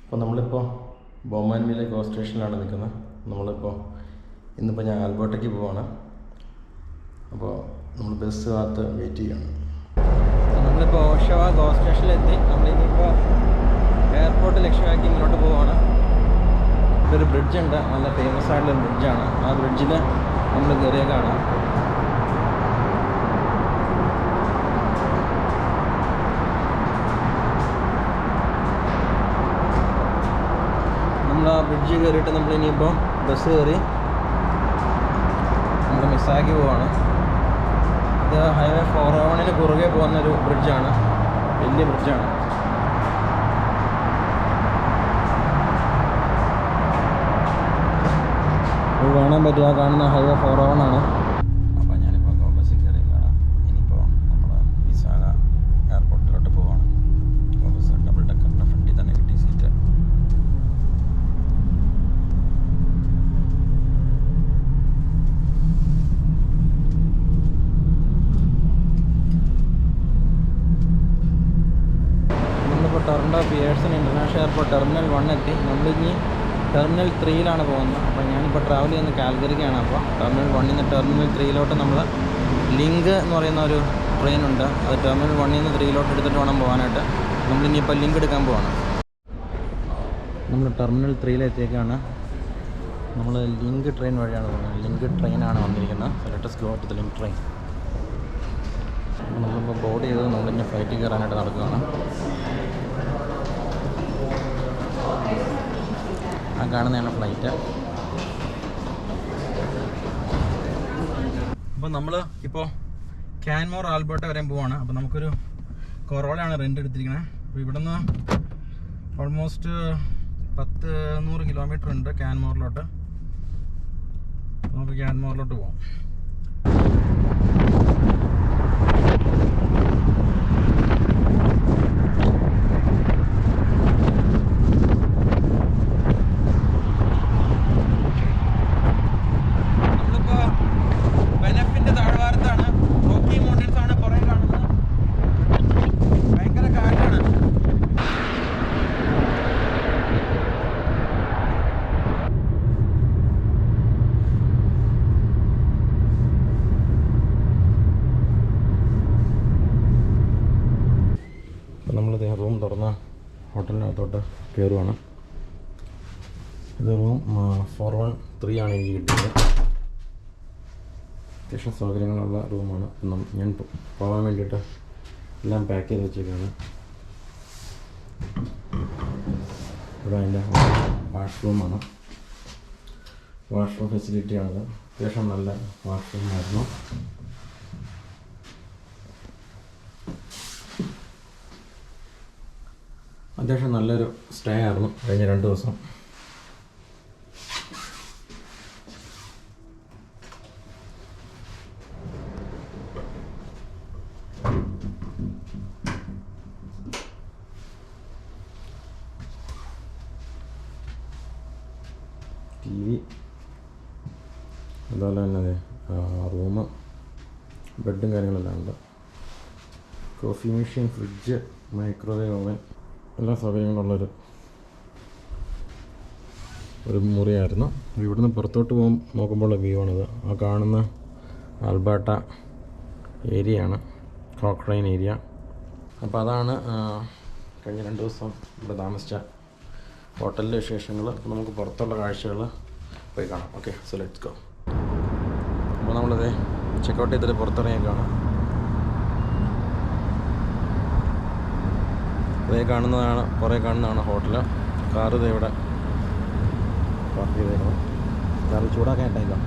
അപ്പോൾ നമ്മളിപ്പോൾ ബൊമാൻവിലെ ഗോ സ്റ്റേഷനിലാണ് നിൽക്കുന്നത്. ഇന്നിപ്പോൾ ഞാൻ ആൽബർട്ടയ്ക്ക് പോവാണ്. അപ്പോൾ നമ്മൾ ബസ് കാത്ത് വെയിറ്റ് ചെയ്യണം. നമ്മളിപ്പോൾ ഓഷവ ഗോ സ്റ്റേഷനിലെത്തി. നമ്മളിനിയിപ്പോൾ എയർപോർട്ട് ലക്ഷ്യമാക്കി ഇങ്ങോട്ട് പോവുകയാണ്. ഇതൊരു ബ്രിഡ്ജുണ്ട്, നല്ല ഫേമസ് ആയിട്ടുള്ളൊരു ബ്രിഡ്ജാണ്. ആ ബ്രിഡ്ജിൽ നമ്മൾ കയറിയേക്കാണ്. നമ്മൾ ആ ബ്രിഡ്ജ് കയറിയിട്ട് നമ്മളിനിയിപ്പോൾ ബസ് കയറി നമ്മൾ മിസ്സാക്കി പോവാണ്. ഇത് ഹൈവേ 401 കുറുകെ പോകുന്നൊരു ബ്രിഡ്ജാണ്, വലിയ ബ്രിഡ്ജാണ്. ഇത് കാണാൻ പറ്റുക, കാണുന്ന ഹൈവേ 401 ആണ്. അപ്പോൾ ഞാനിപ്പോൾ ബസ്സിൽ കയറിയാണ്. ഇനിയിപ്പോൾ നമ്മൾ വിസാഖ എയർപോർട്ടിലോട്ട് പോവാണ്. ബസ് ഡബിൾ ഡെക്കറിൻ്റെ ഫ്രണ്ടിൽ തന്നെ കിട്ടി സീറ്റ്. നമ്മളിപ്പോൾ Toronto Pearson international airport terminal 1 എത്തി. നമ്മളിനി ടെർമിനൽ 3ലാണ് പോകുന്നത്. അപ്പോൾ ഞാനിപ്പോൾ ട്രാവൽ ചെയ്യുന്ന കാൽഗറിക്കാണ്. അപ്പോൾ ടെർമിനൽ 1ൽ നിന്ന് ടെർമിനൽ 3ലോട്ട് നമ്മൾ ലിങ്ക് എന്ന് പറയുന്ന ഒരു ട്രെയിനുണ്ട്. അത് ടെർമിനൽ 1ൽ നിന്ന് 3ലോട്ട് എടുത്തിട്ട് വേണം പോകാനായിട്ട്. നമ്മളിനിപ്പോൾ ലിങ്ക് എടുക്കാൻ പോവാണ്. നമ്മൾ ടെർമിനൽ 3ലെത്തിയേക്കാണ്. നമ്മൾ ലിങ്ക് ട്രെയിൻ വഴിയാണ് പോകുന്നത്. ലിങ്ക് ട്രെയിനാണ് വന്നിരിക്കുന്നത്. Let's go to the link train. നമ്മളിപ്പോൾ ബോർഡ് ചെയ്തത് നമ്മളിനി ഫ്ലൈറ്റിൽ കയറാനായിട്ട് നടക്കുകയാണ്. ആ കാണുന്നതാണ് ഫ്ലൈറ്റ്. അപ്പോൾ നമ്മൾ ഇപ്പോൾ ക്യാൻമോർ ആൽബർട്ട വരെ പോവാണ്. അപ്പോൾ നമുക്കൊരു കൊറോളയാണ് റെൻ്റ് എടുത്തിരിക്കുന്നത്. അപ്പോൾ ഇവിടെ നിന്ന് ഓൾമോസ്റ്റ് 100 കിലോമീറ്റർ ഉണ്ട് ക്യാൻമോറിലോട്ട്. നമുക്ക് ക്യാൻമോറിലോട്ട് പോകാം. നമ്മളിത് റൂം തുറന്ന ഹോട്ടലിനകത്തോട്ട് കയറുവാണ്. ഇത് റൂം 413 ആണ് എനിക്ക് കിട്ടിയത്. അത്യാവശ്യം സൗകര്യങ്ങളുള്ള റൂമാണ്. ഞാൻ പോകാൻ വേണ്ടിയിട്ട് എല്ലാം പാക്ക് ചെയ്ത് വെച്ചേക്കാണ്. ഇവിടെ അതിൻ്റെ വാഷ്റൂമാണ്. വാഷ്റൂം ഫെസിലിറ്റിയാണത്. അത്യാവശ്യം നല്ല വാഷ്റൂമായിരുന്നു. അത്യാവശ്യം നല്ലൊരു സ്റ്റേ ആയിരുന്നു കഴിഞ്ഞ 2 ദിവസം. TV, അതുപോലെ തന്നെ റൂം, ബെഡും കാര്യങ്ങളെല്ലാം ഉണ്ട്. Coffee machine, fridge, microwave oven, എല്ലാ സൗകര്യങ്ങളുള്ളൊരു മുറിയായിരുന്നു. ഇവിടുന്ന് പുറത്തോട്ട് നോക്കുമ്പോൾ വ്യൂ ആണിത്. ആ കാണുന്ന ആൽബർട്ട ഏരിയയാണ്, കോക്രൈൻ ഏരിയ. അപ്പോൾ അതാണ് കഴിഞ്ഞ 2 ദിവസം ഇവിടെ താമസിച്ച ഹോട്ടലിലെ വിശേഷങ്ങൾ. അപ്പോൾ നമുക്ക് പുറത്തുള്ള കാഴ്ചകൾ പോയി കാണാം. Okay, so let's go. അപ്പോൾ നമ്മളിത് ചെക്കൗട്ട് ചെയ്തിട്ട് പുറത്തിറങ്ങിയേക്കാണ്. കുറേ കാണുന്നതാണ് ഹോട്ടൽ. കാറ് ഇത് ഇവിടെ പാർക്ക് ചെയ്തേക്കണം. കാറ് ചൂടാക്കാൻ ഇട്ടേക്കാം.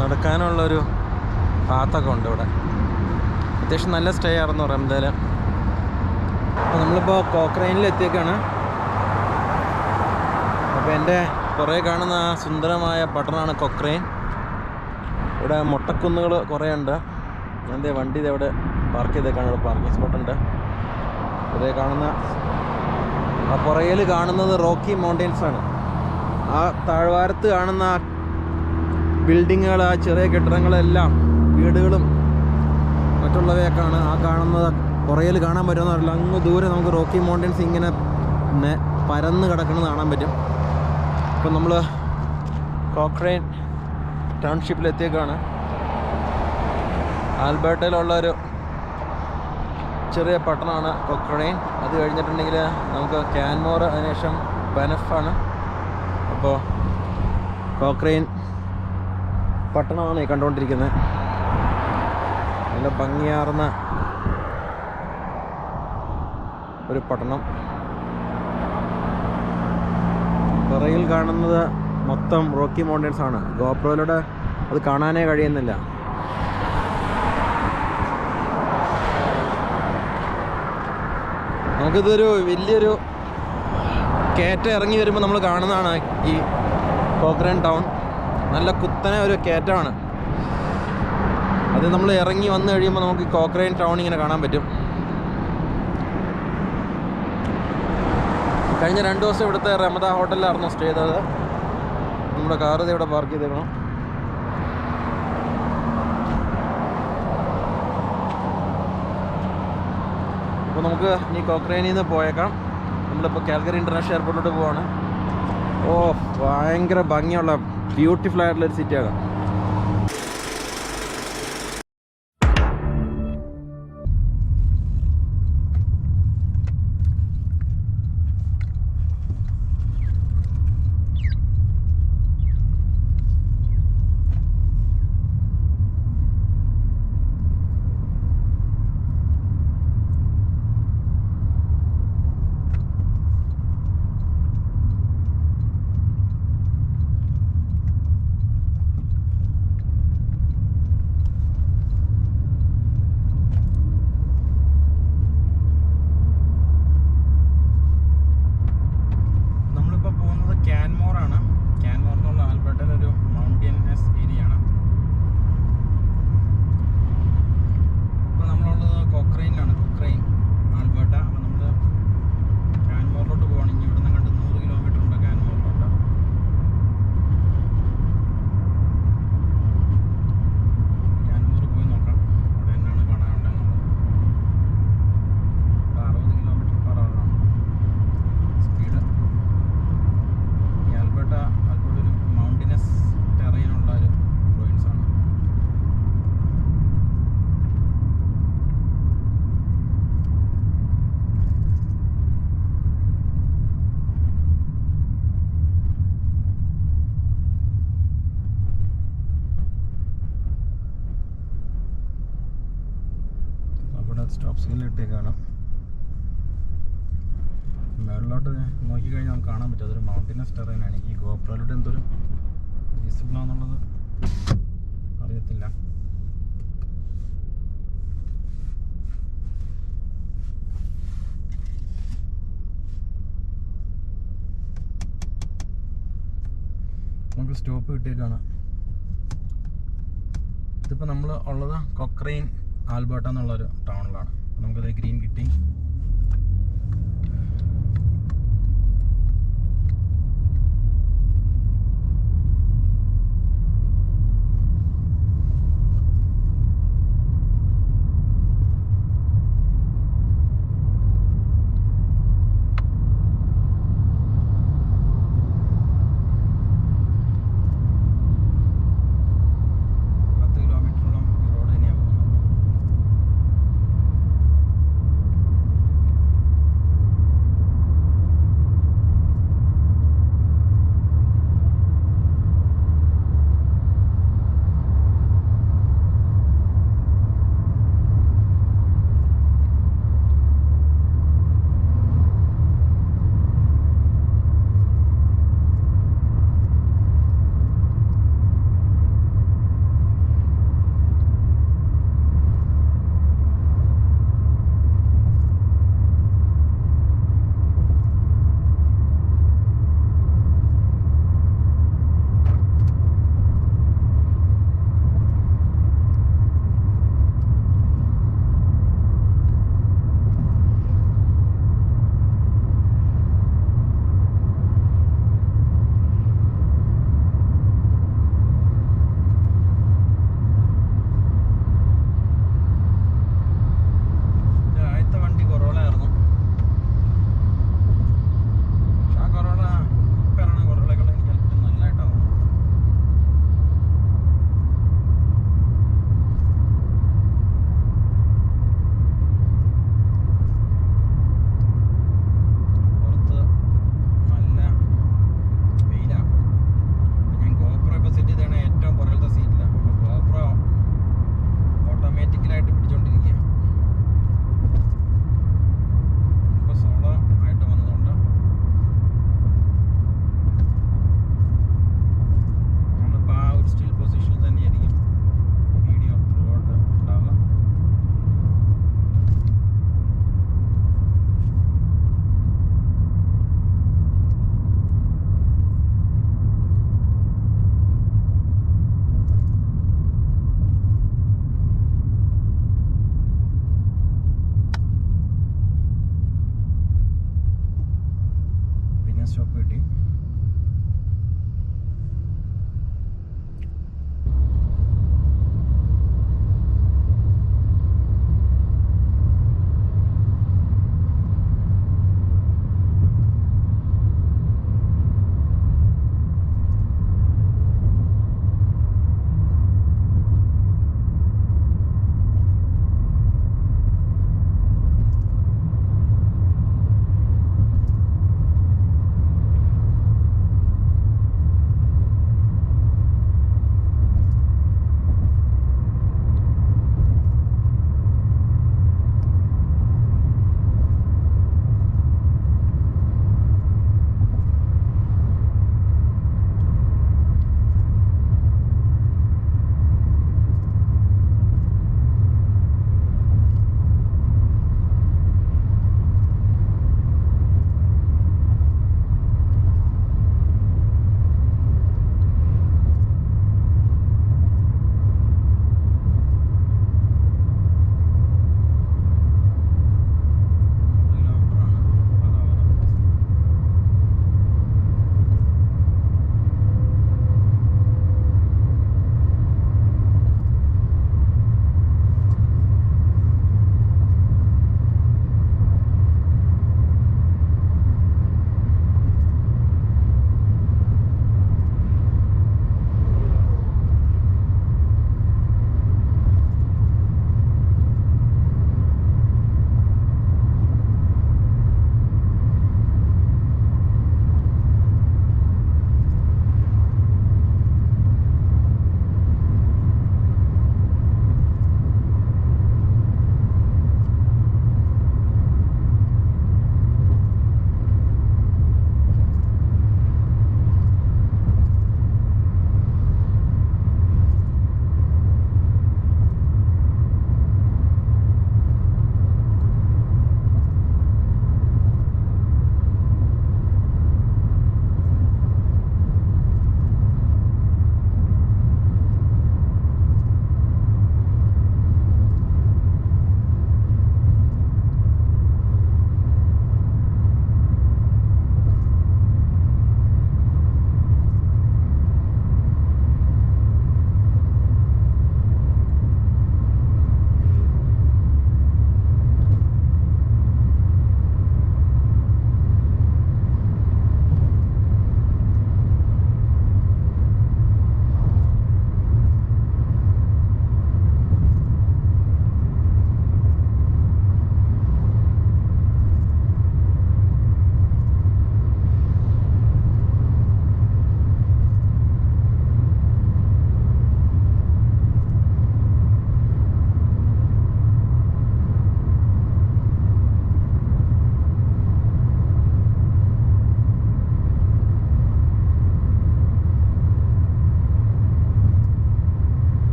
നടക്കാനുള്ളൊരു പാത്തൊക്കെ ഉണ്ട് ഇവിടെ. അത്യാവശ്യം നല്ല സ്റ്റേ ആയിരുന്നു റംദയിൽ. അപ്പോൾ നമ്മളിപ്പോൾ കോക്രൈനിൽ എത്തിയേക്കാണ്. അപ്പോൾ എൻ്റെ പുറകെ കാണുന്ന ആ സുന്ദരമായ പട്ടണമാണ് കൊക്രൈൻ. ഇവിടെ മൊട്ടക്കുന്നുകൾ കുറേ ഉണ്ട്. ഞാൻ വണ്ടി ഇതെവിടെ പാർക്ക് ചെയ്തേക്കാണ്. ഇവിടെ പാർക്കിംഗ് സ്പോട്ടുണ്ട്. ഇതേ കാണുന്ന ആ പുറകിൽ കാണുന്നത് റോക്കി മൗണ്ടെയ്ൻസ് ആണ്. ആ താഴ്വാരത്ത് കാണുന്ന ആ ബിൽഡിങ്ങുകൾ, ആ ചെറിയ കെട്ടിടങ്ങളെല്ലാം വീടുകളും മറ്റുള്ളവയൊക്കെയാണ്. ആ കാണുന്നത് പുറകിൽ കാണാൻ പറ്റുമെന്ന് അറിയില്ല. അങ്ങ് ദൂരെ നമുക്ക് റോക്കി മൗണ്ടെയ്ൻസ് ഇങ്ങനെ പരന്ന് കിടക്കുന്നത് കാണാൻ പറ്റും. ഇപ്പം നമ്മൾ കോക്രൈൻ ടൗൺഷിപ്പിലെത്തിയേക്കാണ്. ആൽബർട്ടയിലുള്ളൊരു ചെറിയ പട്ടണമാണ് കൊക്രൈൻ. അത് കഴിഞ്ഞിട്ടുണ്ടെങ്കിൽ നമുക്ക് ക്യാൻമോർ, അതിനുശേഷം ബനഫാണ്. അപ്പോൾ കോക്രൈൻ പട്ടണമാണ് ഈ കണ്ടുകൊണ്ടിരിക്കുന്നത്. നല്ല ഭംഗിയാർന്ന ഒരു പട്ടണം. പുറകിൽ കാണുന്നത് മൊത്തം റോക്കി മൗണ്ടെയ്ൻസ് ആണ്. ഗോപ്രോയിലൂടെ അത് കാണാനേ കഴിയുന്നില്ല. നമുക്കിതൊരു വലിയൊരു കയറ്റം ഇറങ്ങി വരുമ്പോൾ നമ്മൾ കാണുന്നതാണ് ഈ കോക്രൈൻ ടൗൺ. നല്ല കുത്തനെ ഒരു കയറ്റമാണ്. അത് നമ്മൾ ഇറങ്ങി വന്നു കഴിയുമ്പോൾ നമുക്ക് ഈ കോക്രൈൻ ടൗൺ ഇങ്ങനെ കാണാൻ പറ്റും. കഴിഞ്ഞ 2 ദിവസം ഇവിടുത്തെ റമദ ഹോട്ടലിലായിരുന്നു സ്റ്റേ ചെയ്തത്. നമ്മുടെ കാർ ഇത് ഇവിടെ പാർക്ക് ചെയ്തേക്കണം. അപ്പോൾ നമുക്ക് ഇനി കോക്രൈനിൽ നിന്ന് പോയേക്കാം. നമ്മളിപ്പോൾ കാൽഗറി ഇൻ്റർനാഷണൽ എയർപോർട്ടിലോട്ട് പോവാണ്. ഓ, ഭയങ്കര ഭംഗിയുള്ള ബ്യൂട്ടിഫുൾ ആയിട്ടുള്ളൊരു സിറ്റിയാണ്. സ്റ്റോപ്പ് സിഗ്നലിട്ടേക്കാണ്. മേളിലോട്ട് നോക്കിക്കഴിഞ്ഞാൽ നമുക്ക് കാണാൻ പറ്റും അതൊരു മൗണ്ടൈനസ് ടെറൈനാണ്. ഈ ഗോപ്രോയിലൂടെ എന്തൊരു വിസിബിളാന്നുള്ളത് അറിയത്തില്ല. നമുക്ക് സ്റ്റോപ്പ് കിട്ടിയേക്കാണ്. ഇതിപ്പോൾ നമ്മൾ ഉള്ളത് കൊക്രൈൻ ആൽബർട്ട എന്നുള്ളൊരു ടൗണിലാണ്. നമുക്കത് ഗ്രീൻ കിട്ടി.